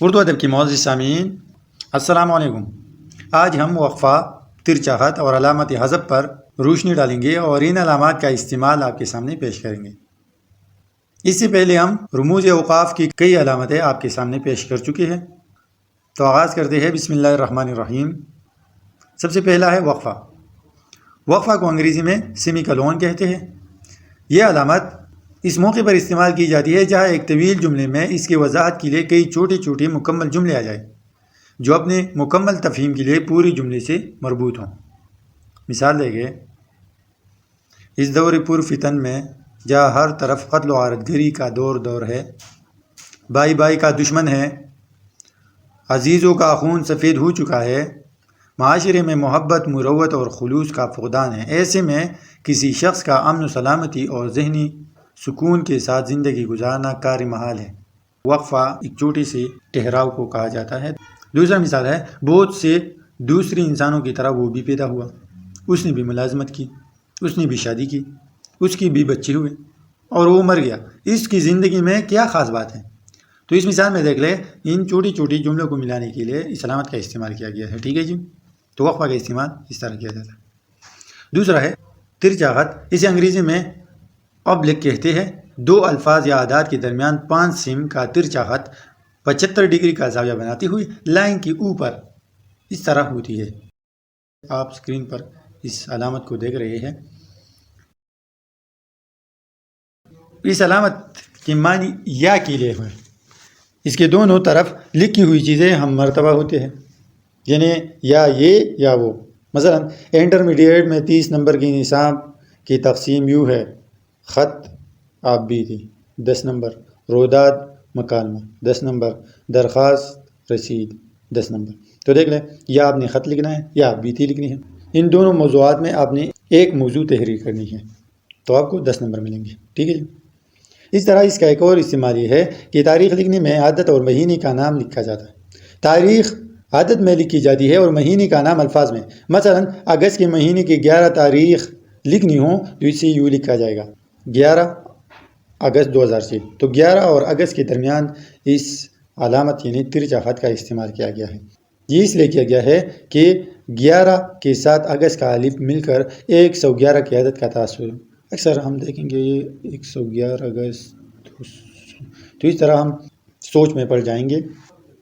اردو ادب کی معزز سامعین، السلام علیکم۔ آج ہم وقفہ، ترچاہت اور علامت حذف پر روشنی ڈالیں گے اور ان علامات کا استعمال آپ کے سامنے پیش کریں گے۔ اس سے پہلے ہم رموز اوقاف کی کئی علامتیں آپ کے سامنے پیش کر چکے ہیں، تو آغاز کرتے ہیں بسم اللہ الرحمن الرحیم۔ سب سے پہلا ہے وقفہ۔ وقفہ کو انگریزی میں سیمی کلون کہتے ہیں۔ یہ علامت اس موقع پر استعمال کی جاتی ہے جہاں ایک طویل جملے میں اس کی وضاحت کے لیے کئی چھوٹے چھوٹے مکمل جملے آ جائیں جو اپنے مکمل تفہیم کے لیے پوری جملے سے مربوط ہوں۔ مثال دیں گے، اس دور پر فتن میں جہاں ہر طرف قتل و غارت گری کا دور ہے، بھائی بھائی کا دشمن ہے، عزیزوں کا خون سفید ہو چکا ہے، معاشرے میں محبت، مروت اور خلوص کا فقدان ہے، ایسے میں کسی شخص کا امن و سلامتی اور ذہنی سکون کے ساتھ زندگی گزارنا کار محال ہے۔ وقفہ ایک چھوٹی سی ٹھہراؤ کو کہا جاتا ہے۔ دوسرا مثال ہے، بہت سے دوسری انسانوں کی طرح وہ بھی پیدا ہوا، اس نے بھی ملازمت کی، اس نے بھی شادی کی، اس کی بھی بچے ہوئے اور وہ مر گیا، اس کی زندگی میں کیا خاص بات ہے؟ تو اس مثال میں دیکھ لیں، ان چھوٹی چھوٹی جملوں کو ملانے کے لیے اس علامت کا استعمال کیا گیا ہے۔ ٹھیک ہے جی، تو وقفہ کا استعمال اس طرح کیا جاتا ہے۔ دوسرا ہے ترچاہت، اسے انگریزی میں ابلک کہتے ہیں۔ دو الفاظ یا اعداد کے درمیان 5 سم کا ترچاہت 75 ڈگری کا زاویہ بناتی ہوئی لائن کے اوپر اس طرح ہوتی ہے۔ آپ اسکرین پر اس علامت کو دیکھ رہے ہیں۔ اس علامت کے معنی یا کے لیے ہوئے، اس کے دونوں طرف لکھی ہوئی چیزیں ہم مرتبہ ہوتے ہیں، یعنی یا یہ یا وہ۔ مثلا انٹرمیڈیٹ میں 30 نمبر کی نصاب کی تقسیم یوں ہے: خط آپ بیتی 10 نمبر، روداد مکالمہ 10 نمبر، درخواست رسید 10 نمبر۔ تو دیکھ لیں، یا آپ نے خط لکھنا ہے یا آپ بیتی لکھنی ہے۔ ان دونوں موضوعات میں آپ نے ایک موضوع تحریر کرنی ہے تو آپ کو 10 نمبر ملیں گے۔ ٹھیک ہے جی۔ اس طرح اس کا ایک اور استعمال یہ ہے کہ تاریخ لکھنے میں عدد اور مہینے کا نام لکھا جاتا ہے۔ تاریخ عدد میں لکھی جاتی ہے اور مہینے کا نام الفاظ میں۔ مثلا اگست کے مہینے کی 11 تاریخ لکھنی ہو تو اسے یوں لکھا جائے گا: 11 اگست 2006۔ تو 11 اور اگست کے درمیان اس علامت یعنی ترچاہت کا استعمال کیا گیا ہے۔ یہ اس لیے کیا گیا ہے کہ 11 کے ساتھ اگست کا الف مل کر 111 کی عدد کا تاثر۔ اکثر ہم دیکھیں گے یہ 111 اگست، تو اس طرح ہم سوچ میں پڑ جائیں گے۔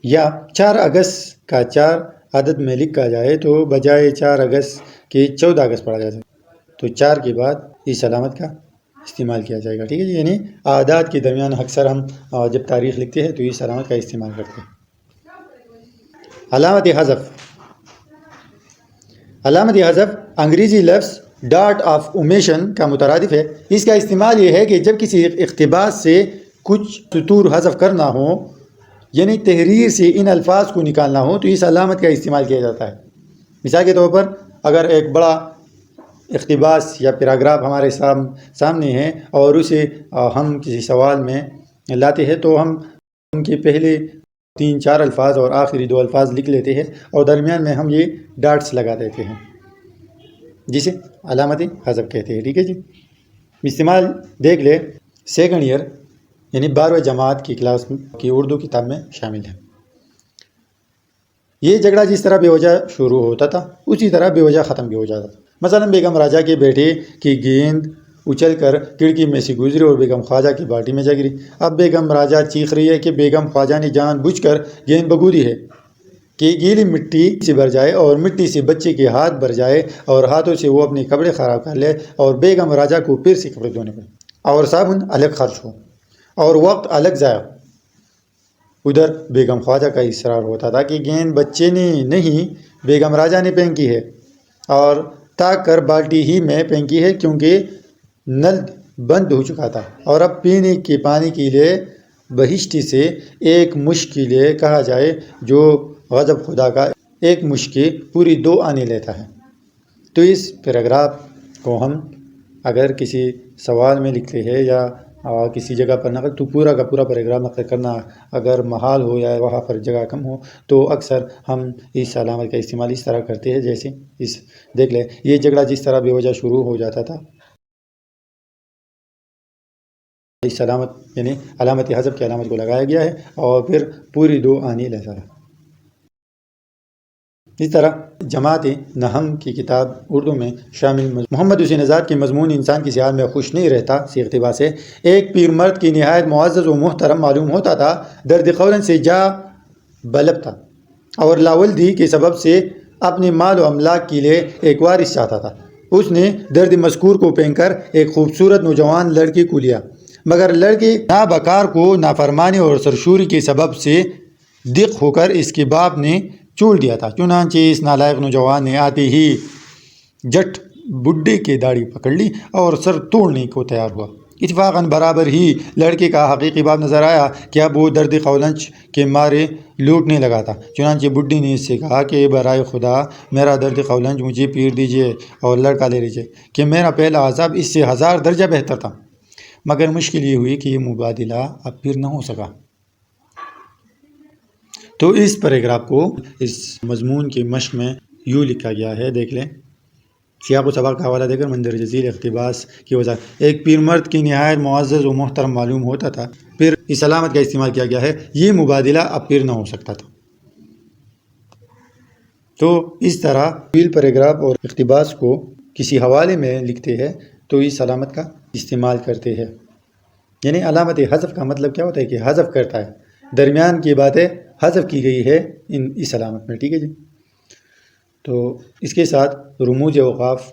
یا 4 اگست کا 4 عدد میں لکھا جائے تو بجائے 4 اگست کے 14 اگست پڑھا جاتا ہے، تو 4 کے بعد اس علامت کا استعمال کیا جائے گا۔ ٹھیک ہے جی، یعنی اعداد کے درمیان اکثر ہم جب تاریخ لکھتے ہیں تو اس علامت کا استعمال کرتے ہیں۔ علامت حذف۔ علامت حذف انگریزی لفظ ڈاٹ آف اومیشن کا مترادف ہے۔ اس کا استعمال یہ ہے کہ جب کسی اقتباس سے کچھ سطور حذف کرنا ہو، یعنی تحریر سے ان الفاظ کو نکالنا ہو، تو اس علامت کا استعمال کیا جاتا ہے۔ مثال کے طور پر اگر ایک بڑا اقتباس یا پیراگراف ہمارے سامنے ہے اور اسے ہم کسی سوال میں لاتے ہیں تو ہم ان کے پہلے 3-4 الفاظ اور آخری 2 الفاظ لکھ لیتے ہیں اور درمیان میں ہم یہ ڈاٹس لگا دیتے ہیں، جسے علامت حذف کہتے ہیں۔ ٹھیک ہے جی۔ استعمال دیکھ لے، سیکنڈ ایئر یعنی 12ویں جماعت کی کلاس کی اردو کتاب میں شامل ہے۔ یہ جھگڑا جس طرح بے وجہ شروع ہوتا تھا اسی طرح بے وجہ ختم بھی ہو جاتا تھا۔ مثلا بیگم راجہ کے بیٹے کی گیند اچھل کر کھڑکی میں سے گزری اور بیگم خواجہ کی بالٹی میں جا گری۔ اب بیگم راجہ چیخ رہی ہے کہ بیگم خواجہ نے جان بوجھ کر گیند بگو دی ہے کہ گیلی مٹی سے بھر جائے اور مٹی سے بچے کے ہاتھ بھر جائے اور ہاتھوں سے وہ اپنے کپڑے خراب کر لے اور بیگم راجہ کو پھر سے کپڑے دھونے پڑے اور صابن الگ خرچ ہو اور وقت الگ ضائع۔ ادھر بیگم خواجہ کا اصرار ہوتا تھا کہ گیند بچے نے نہیں بیگم راجہ نے پھینکی ہے اور تاک کر بالٹی ہی میں پھینکی ہے کیونکہ نل بند ہو چکا تھا اور اب پینے کے پانی کے لیے بہشتی سے ایک مشک کے لیے کہا جائے جو غضب خدا کا ایک مشک پوری 2 آنے لیتا ہے۔ تو اس پیراگراف کو ہم اگر کسی سوال میں لکھتے ہیں یا کسی جگہ پر نقل، تو پورا کا پورا پیراگراف نقل کرنا اگر محال ہو یا وہاں پر جگہ کم ہو تو اکثر ہم اس علامت کا استعمال اس طرح کرتے ہیں جیسے اس دیکھ لیں، یہ جھگڑا جس طرح بے وجہ شروع ہو جاتا تھا اس علامت یعنی علامت حذف کی علامت کو لگایا گیا ہے اور پھر پوری دو آنی لہذا۔ اس طرح جماعت نحم کی کتاب اردو میں شامل محمد حسین آزاد کے مضمون انسان کی حال میں خوش نہیں رہتا سی اقتباس سے ایک پیر مرد کی نہایت معزز و محترم معلوم ہوتا تھا، درد قولن سے جا بلب تھا اور لاولدی کے سبب سے اپنے مال و املاک کے لیے ایک وارث چاہتا تھا۔ اس نے درد مذکور کو پہن کر ایک خوبصورت نوجوان لڑکی کو لیا، مگر لڑکی نابکار کو نافرمانی اور سرشوری کے سبب سے دق ہو کر اس کے باپ نے چھوڑ دیا تھا۔ چنانچہ اس نالائق نوجوان نے آتے ہی جٹ بڈھے کی داڑھی پکڑ لی اور سر توڑنے کو تیار ہوا۔ اتفاقاً برابر ہی لڑکے کا حقیقی باپ نظر آیا کہ اب وہ درد قولنچ کے مارے لوٹنے لگا تھا۔ چنانچہ بڈھی نے اس سے کہا کہ برائے خدا میرا درد قولنچ مجھے پیر دیجیے اور لڑکا لے لیجیے کہ میرا پہلا عذاب اس سے 1000 درجہ بہتر تھا۔ مگر مشکل یہ ہوئی کہ یہ مبادلہ اب پھر نہ ہو سکا۔ تو اس پیراگراف کو اس مضمون کی مشق میں یوں لکھا گیا ہے، دیکھ لیں۔ سیاق و سباق کا حوالہ دے کر مندرجہ ذیل اقتباس کی وضاحت۔ ایک پیر مرد کی نہایت معزز و محترم معلوم ہوتا تھا، پھر اس علامت کا استعمال کیا گیا ہے، یہ مبادلہ اب پھر نہ ہو سکتا تھا۔ تو اس طرح طویل پیراگراف اور اقتباس کو کسی حوالے میں لکھتے ہیں تو اس علامت کا استعمال کرتے ہیں۔ یعنی علامت حذف کا مطلب کیا ہوتا ہے کہ حذف کرتا ہے، درمیان کی باتیں حذف کی گئی ہے اس علامت میں، ٹھیک ہے جی۔ تو اس کے ساتھ رموز اوقاف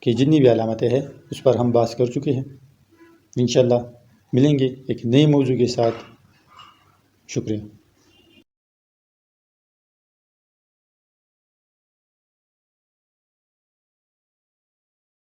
کی جتنی بھی علامتیں ہیں اس پر ہم بات کر چکے ہیں۔ انشاءاللہ ملیں گے ایک نئے موضوع کے ساتھ۔ شکریہ۔